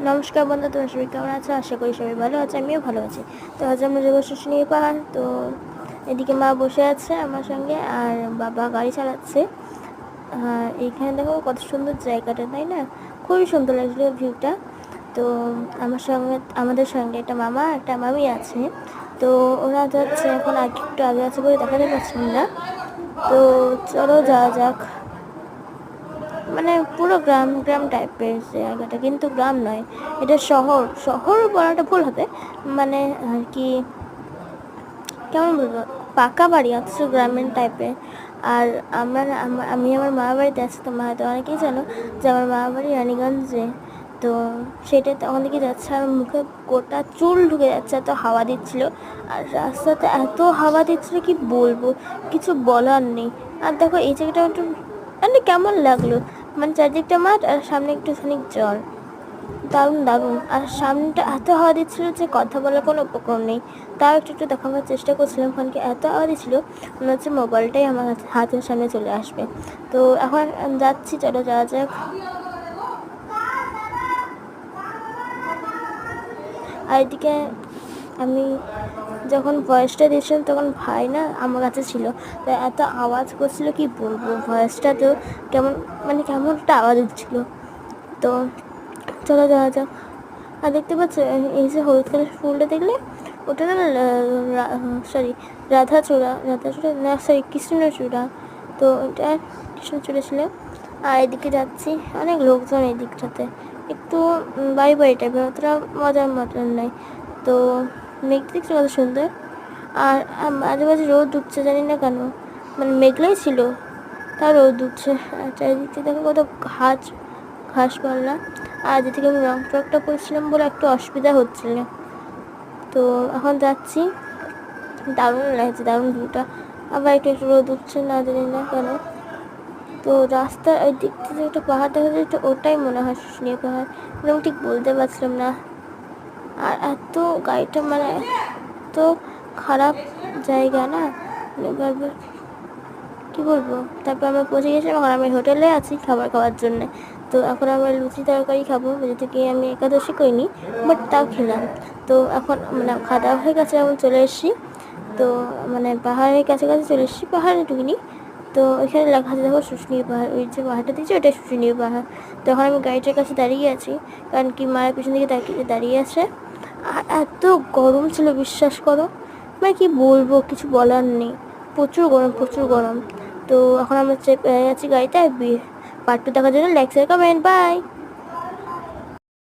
নমস্কার বন্ধু, তোমার সবাই কেমন আছো? আশা করি সবাই ভালো আছে, আমিও ভালো আছি। তো আজ আমরা যাবো শুশুনিয়া পাহাড়। তো এদিকে মা বসে আছে আমার সঙ্গে, আর বাবা গাড়ি চালাচ্ছে। এইখানে দেখো কত সুন্দর জায়গাটা, তাই না? খুবই সুন্দর লাগলো ভিউটা। তো আমাদের সঙ্গে একটা মামা একটা মামি আছে। তো ওরা যাচ্ছে এখন, একটু আগে আছে বলে দেখাতে পারছিলাম না। তো চলো যাওয়া যাক। মানে পুরো গ্রাম গ্রাম টাইপের জায়গাটা, কিন্তু গ্রাম নয়, এটা শহর। শহর বলাটা ভুল হবে, মানে আর কি, কেমন বলবো, পাকা বাড়ি অথচ গ্রামীণ টাইপের। আর আমি আমার মামা বাড়িতে আছি। তো মা হয়তো অনেকেই জানো যে আমার মামা বাড়ি রানীগঞ্জে। তো সেটা তখন থেকে যাচ্ছে, আর মুখে গোটা চুল ঢুকে যাচ্ছে, এত হাওয়া দিচ্ছিল। আর রাস্তাতে এত হাওয়া দিচ্ছিল কি বলবো, কিছু বলার নেই। আর দেখো এই জায়গাটা একটু মানে কেমন লাগলো, মানে চারদিকটা মাঠ আর সামনে একটুখানি জল, দারুণ দারুণ। আর সামনেটা এত হাওয়া দিচ্ছিল যে কথা বলার কোনো উপক্রম নেই। তাও একটু একটু দেখাবার চেষ্টা করছিলাম, কারণকে এত হাওয়া দিচ্ছিল মনে হচ্ছে মোবাইলটাই আমার হাতের সামনে চলে আসবে। তো এখন যাচ্ছি, চলো যাওয়া যাক। আর এদিকে আমি যখন ভয়েসটা দিয়েছিলাম তখন ভাই না আমার কাছে ছিল। তো এত আওয়াজ করছিল কি বলবো, ভয়েসটা তো কেমন, মানে কেমন একটা আওয়াজ হচ্ছিলো। তো চলো যাওয়া যাক। আর দেখতে পাচ্ছ এই যে হলুদ কালার ফুলটা দেখলে, ওটা না সরি রাধাচূড়া না, সরি কৃষ্ণচূড়া। তো ওটা কৃষ্ণচূড়া ছিল। আর এদিকে যাচ্ছি, অনেক লোকজন এই দিকটাতে, একটু বাড়ি বাড়ি টাইপের, অতটা মজার মতন নেই। তো মেঘ দেখছি কত সুন্দর। আর মাঝে মাঝে রোদ উঠছে, জানি না কেন, মানে মেঘলাই ছিল, তার রোদ উঠছে। আর চারিদিকে দেখো কত ঘাসপালা। আর যেদিকে আমি রং ট্রকটা করছিলাম বলে একটু অসুবিধা হচ্ছিল। তো এখন যাচ্ছি, দারুণ লাগছে, দারুণ ভিউটা। আবার একটু একটু রোদ উঠছে, না জানি না কেন। তো রাস্তার ওই দিক থেকে একটা পাহাড় দেখা যাচ্ছে, ওটাই মনে হয় শুশুনিয়া পাহাড়, মানে আমি ঠিক বলতে পারছিলাম না। আর এত গাড়িটা মানে এত খারাপ জায়গা না, বারবার কী বলবো। তারপর আমরা পৌঁছে গেছিলাম, এখন আমি হোটেলে আছি খাবার খাওয়ার জন্যে। তো এখন আমরা লুচি তরকারি খাবো, যেহেতু কি আমি একাদশী করিনি, বাট তাও খেলাম। তো এখন মানে খাওয়া দাওয়া হয়ে গেছে, এখন চলে এসেছি। তো মানে পাহাড়ের কাছাকাছি চলে এসেছি, পাহাড়ে ঢুকিনি। তো এখানে লেখা আছে দেখো শুশুনিয়া পাহাড়, ওই যে পাহাড়টা দিয়েছে ওটা শুশুনিয়া পাহাড়। তো এখন আমি গাড়িটার কাছে দাঁড়িয়ে আছি, কারণ কি মায়ের পিছন দিকে দাঁড়িয়ে আছে। আর এত গরম ছিল বিশ্বাস করো, মানে কি বলবো, কিছু বলার নেই। প্রচুর গরম, প্রচুর গরম। তো এখন আমরা চেপে আছি গাড়িতে। পার্ট 2 দেখার জন্য লাইক শেয়ার কমেন্ট, বাই।